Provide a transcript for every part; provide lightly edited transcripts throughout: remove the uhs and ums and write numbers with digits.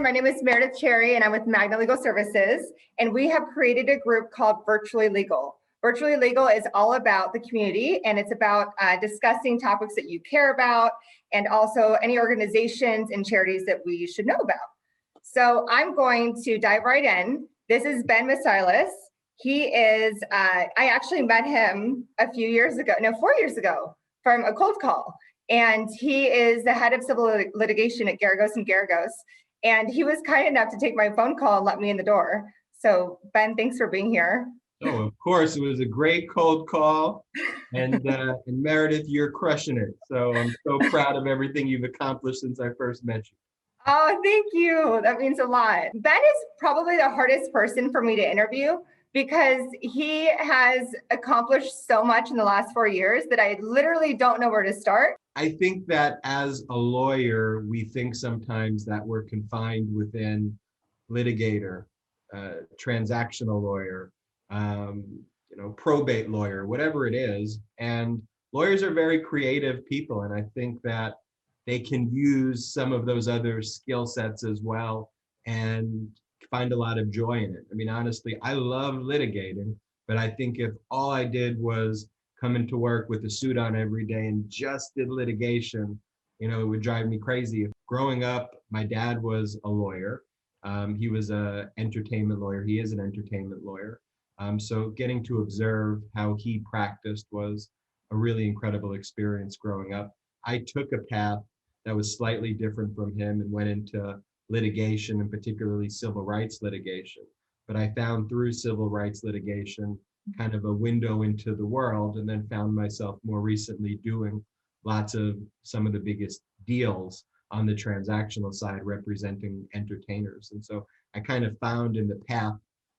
my name is Meredith Cherry, and I'm with Magna Legal Services, and we have created a group called Virtually Legal. Virtually Legal is all about the community, and it's about discussing topics that you care about, and also any organizations and charities that we should know about. So I'm going to dive right in. This is Ben Meiselas. He is, I actually met him a few years ago, no, 4 years ago, from a cold call. And he is the head of civil litigation at Garagos and Garagos. And he was kind enough to take my phone call and let me in the door. So Ben, thanks for being here. Oh, of course, it was a great cold call. And Meredith, you're crushing it. So I'm so proud of everything you've accomplished since I first met you. Oh, thank you. That means a lot. Ben is probably the hardest person for me to interview because he has accomplished so much in the last 4 years that I literally don't know where to start. I think that as a lawyer, we think sometimes that we're confined within litigator, transactional lawyer, probate lawyer, whatever it is. And lawyers are very creative people. And I think that they can use some of those other skill sets as well and find a lot of joy in it. I mean, honestly, I love litigating, but I think if all I did was come into work with a suit on every day and just did litigation, it would drive me crazy. Growing up, my dad was a lawyer. He was an entertainment lawyer. He is an entertainment lawyer. So getting to observe how he practiced was a really incredible experience growing up. I took a path that was slightly different from him and went into litigation, and particularly civil rights litigation. But I found through civil rights litigation kind of a window into the world, and then found myself more recently doing lots of some of the biggest deals on the transactional side representing entertainers. And so I kind of found in the path,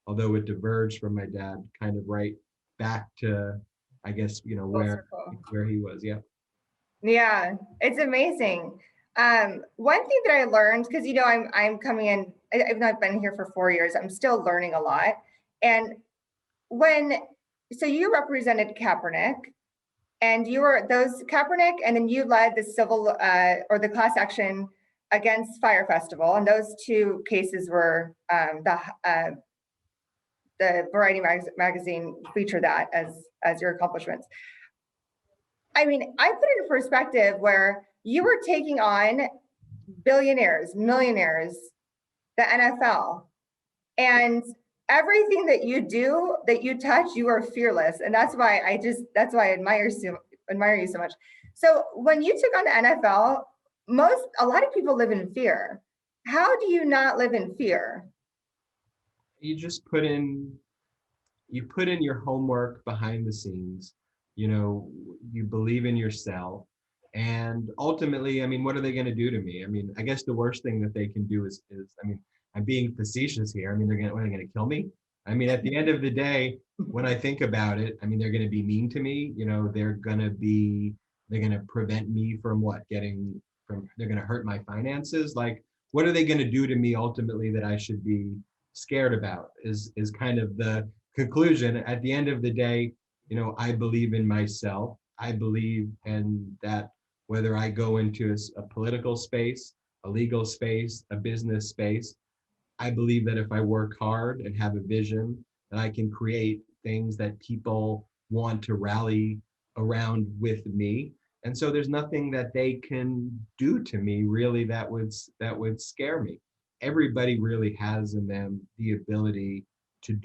although it diverged from my dad, kind of right back to, I guess, where he was. Yeah. Yeah, it's amazing. One thing that I learned, because I'm coming in, even though I've been here for 4 years, I'm still learning a lot. And so you represented Kaepernick, and you were Kaepernick, and then you led the civil or the class action against Fire Festival, and those two cases were the Variety magazine featured that as your accomplishments. I mean, I put it in perspective where you were taking on billionaires, millionaires, the NFL, and everything that you do, that you touch, you are fearless. And that's why I admire you so much. So when you took on the NFL, a lot of people live in fear. How do you not live in fear? You just put in your homework behind the scenes. You believe in yourself. And ultimately, I mean, what are they going to do to me? I mean, I guess the worst thing that they can do is I mean, I'm being facetious here. I mean, are they going to kill me? I mean, at the end of the day, when I think about it, I mean, they're going to be mean to me. They're going to prevent me from they're going to hurt my finances. Like, what are they going to do to me ultimately that I should be scared about is kind of the conclusion. At the end of the day, I believe in myself. I believe in that whether I go into a political space, a legal space, a business space, I believe that if I work hard and have a vision, that I can create things that people want to rally around with me. And so there's nothing that they can do to me really that would scare me. Everybody really has in them the ability to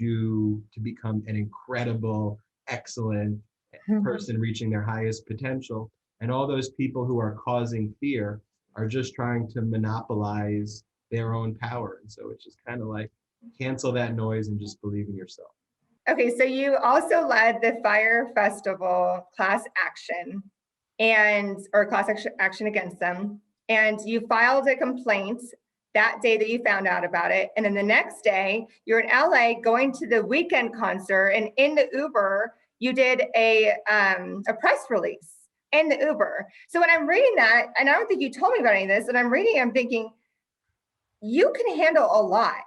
become an incredible, excellent person reaching their highest potential. And all those people who are causing fear are just trying to monopolize their own power. And so it's just kind of like cancel that noise and just believe in yourself. Okay, so you also led the Fire Festival class action or class action against them. And you filed a complaint that day that you found out about it. And then the next day, you're in LA going to the weekend concert, and in the Uber, you did a press release in the Uber. So when I'm reading that, and I don't think you told me about any of this, and I'm thinking, you can handle a lot.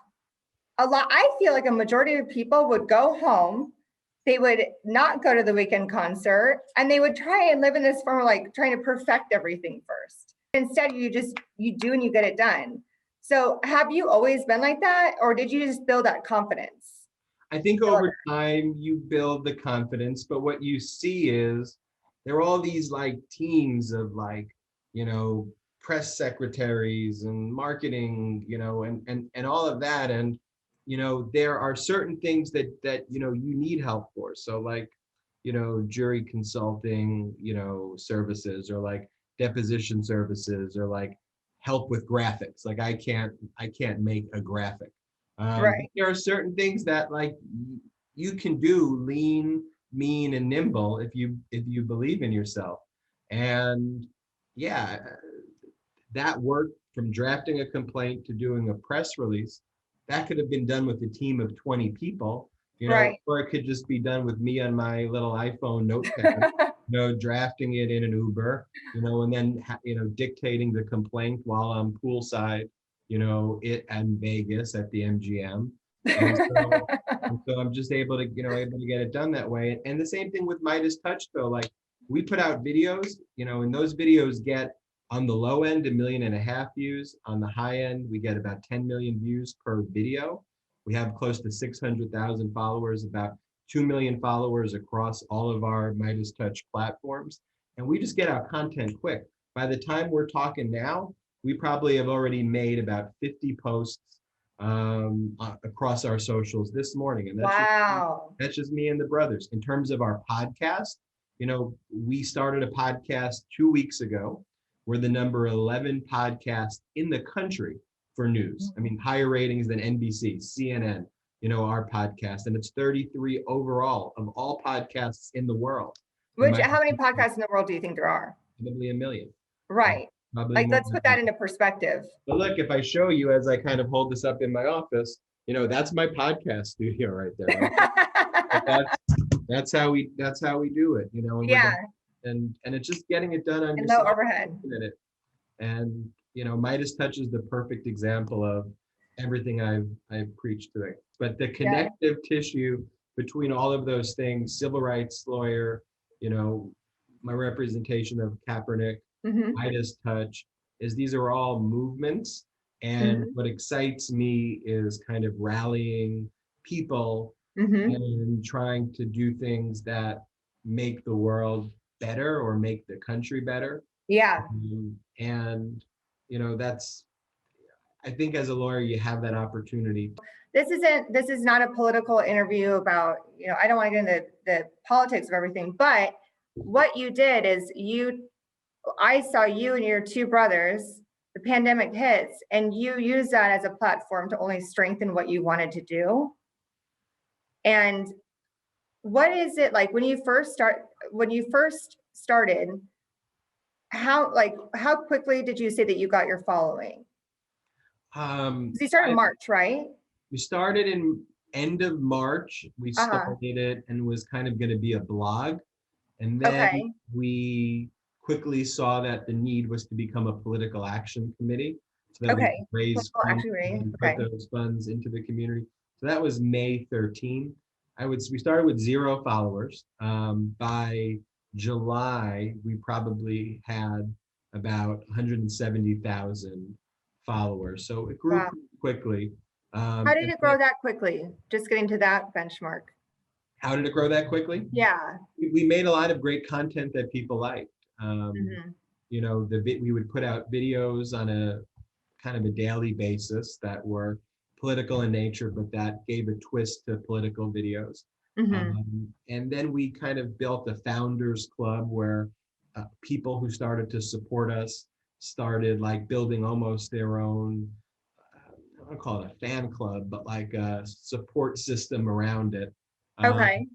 I feel like a majority of people would go home, they would not go to the weekend concert, and they would try and live in this form of like trying to perfect everything first. Instead, you do and you get it done. So have you always been like that, or did you just build that confidence? I think over time you build the confidence, but what you see is there are all these like teams of like, you know, press secretaries and marketing, you know, and all of that. And, you know, there are certain things that, you know, you need help for. So like, you know, jury consulting, you know, services, or like deposition services, or like help with graphics. Like I can't make a graphic. But Right. there are certain things that like you can do lean, mean, and nimble if you believe in yourself. And yeah, that work from drafting a complaint to doing a press release, that could have been done with a team of 20 people, you know, Right. or it could just be done with me on my little iPhone notepad, you know, drafting it in an Uber, you know, and then, you know, dictating the complaint while I'm poolside, you know, in Vegas at the MGM. And so, and so I'm just able to, you know, able to get it done that way. And the same thing with Midas Touch, though. Like we put out videos, you know, and those videos get on the low end, 1.5 million views. On the high end, we get about 10 million views per video. We have close to 600,000 followers, about 2 million followers across all of our Midas Touch platforms. And we just get our content quick. By the time we're talking now, we probably have already made about 50 posts across our socials this morning. And Wow. that's just me and the brothers. In terms of our podcast, you know, we started a podcast 2 weeks ago. We're the number 11 podcast in the country for news. I mean, higher ratings than NBC, CNN, you know, our podcast. And it's 33 overall of all podcasts in the world. How many podcasts in the world do you think there are? Probably 1 million. Right. Probably Like, more let's than put that into perspective. But look, if I show you as I kind of hold this up in my office, you know, that's my podcast studio right there. But that's how we do it, you know, and Yeah, and it's just getting it done on and low yourself. overhead. And you know, Midas Touch is the perfect example of everything I've preached today. But the Yeah. connective tissue between all of those things, civil rights lawyer, you know, my representation of Kaepernick, Mm-hmm. Midas Touch, is these are all movements. And Mm-hmm. what excites me is kind of rallying people Mm-hmm. and trying to do things that make the world better or make the country better. Yeah. And, you know, I think as a lawyer, you have that opportunity. This is not a political interview about, you know, I don't want to get into the politics of everything, but what you did is I saw you and your two brothers, the pandemic hits, and you used that as a platform to only strengthen what you wanted to do. And what is it like when you first started, how quickly did you say that you got your following? Because you started in March, right? We started in end of March. We Uh-huh. started it and was kind of going to be a blog. And then Okay. we quickly saw that the need was to become a political action committee so that we Okay. could raise Political funds action committee. and put Okay. those funds into the community. So that was May 13. We started with 0 followers. By July, we probably had about 170,000 followers. So it grew Wow. quickly. How did it grow that quickly? Just getting to that benchmark. How did it grow that quickly? Yeah. We made a lot of great content that people liked. Mm-hmm. You know, we would put out videos on a kind of a daily basis that were political in nature, but that gave a twist to political videos. Mm-hmm. And then we kind of built a founders club where people who started to support us started like building almost their own, I don't call it a fan club, but like a support system around it. Um, Okay.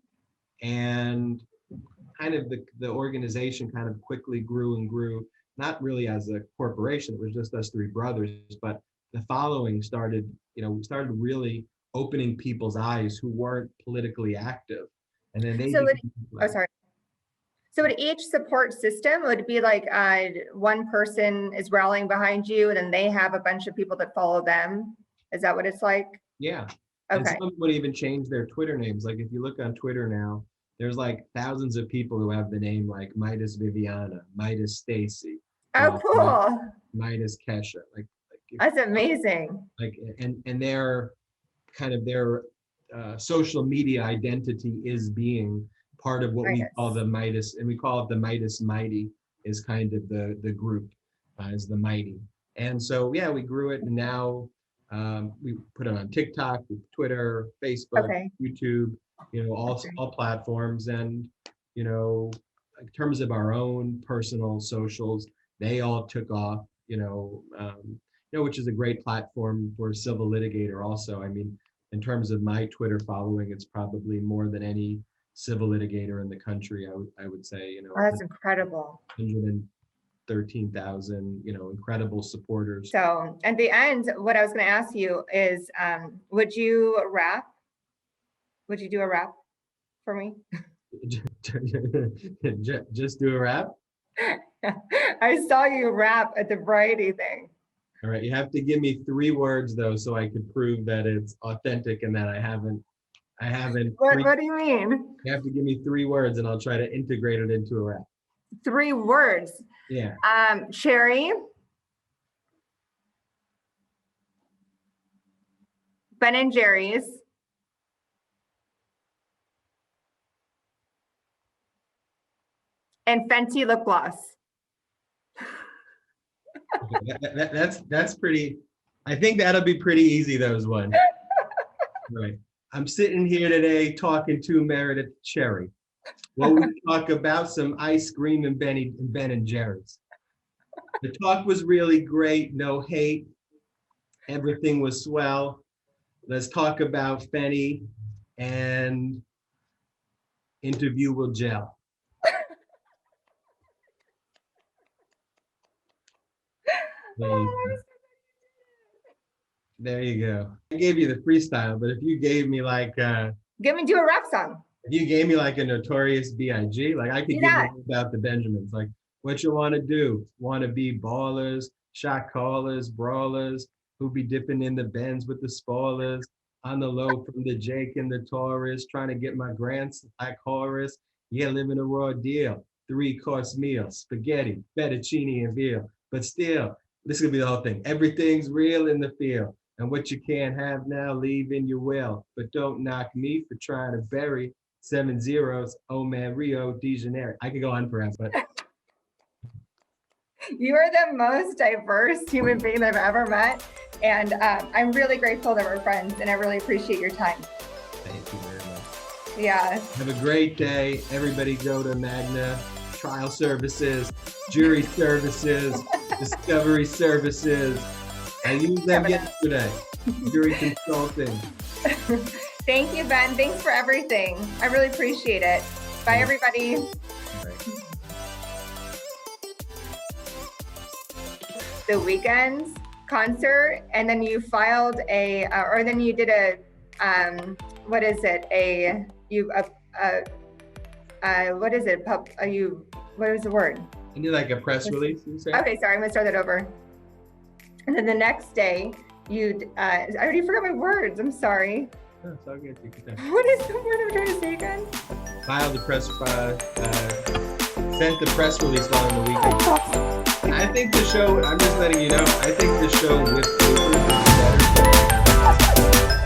and kind of the organization kind of quickly grew and grew, not really as a corporation, it was just us 3 brothers, but the following started, you know, we started really opening people's eyes who weren't politically active. And then they So became sorry. So at each support system, would it be like one person is rallying behind you and then they have a bunch of people that follow them? Is that what it's like? yeah. And Okay. some would even change their Twitter names. Like if you look on Twitter now, there's like thousands of people who have the name like Midas Viviana, Midas Stacy, Oh, cool. Midas Kesha. Like That's amazing. Like, and their kind of their social media identity is being part of what we call the Midas, and we call it the Midas Mighty, is kind of the group, is the Mighty. And so, yeah, we grew it, and now we put it on TikTok, Twitter, Facebook, YouTube, all platforms. And, in terms of our own personal socials, they all took off, which is a great platform for a civil litigator also. I mean, in terms of my Twitter following, it's probably more than any civil litigator in the country, I would say. Oh, that's incredible. 113,000, incredible supporters. So at the end, what I was going to ask you is, would you rap? Would you do a rap for me? Just do a rap? I saw you rap at the variety thing. All right, you have to give me 3 words though, so I could prove that it's authentic and that I haven't. What do you mean? You have to give me 3 words and I'll try to integrate it into a rap. 3 words. Yeah. Cherry. Ben and Jerry's. And Fenty lip gloss. Okay, that's pretty. I think that'll be pretty easy, those ones. Right. I'm sitting here today talking to Meredith Cherry. Well, we talk about some ice cream and Ben and Jerry's. The talk was really great, no hate. Everything was swell. Let's talk about Fenty and interview will gel. There you go. I gave you the freestyle, but if you gave me like do a rap song. If you gave me like a Notorious B.I.G., like I could give you about the Benjamins, like what you want to do. Want to be ballers, shot callers, brawlers, who be dipping in the Benz with the spoilers, on the low from the Jake and the Taurus, trying to get my grants like Horace. Yeah, living a raw deal. 3-course meal, spaghetti, fettuccine and veal. But still, this is gonna be the whole thing. Everything's real in the field. And what you can't have now, leave in your will. But don't knock me for trying to bury 7 zeros. Oh man, Rio de Janeiro. I could go on forever, but you are the most diverse human being I've ever met. And I'm really grateful that we're friends, and I really appreciate your time. Thank you very much. Yeah. Have a great day. Everybody go to Magna Trial Services, Jury Services, Discovery Services. I used them yesterday. Jury Consulting. Thank you, Ben. Thanks for everything. I really appreciate it. Bye, everybody. Right. The Weeknd's concert, and then you filed or then you did what is it? What is it? What is the word? You need like a press release, you say? Okay, sorry, I'm gonna start that over. And then the next day, I already forgot my words. I'm sorry. Oh, it's all good. You can What is the word I'm trying to say again? Filed the press, sent the press release following the weekend. I think the show, I'm just letting you know, I think the show with bloopers is better.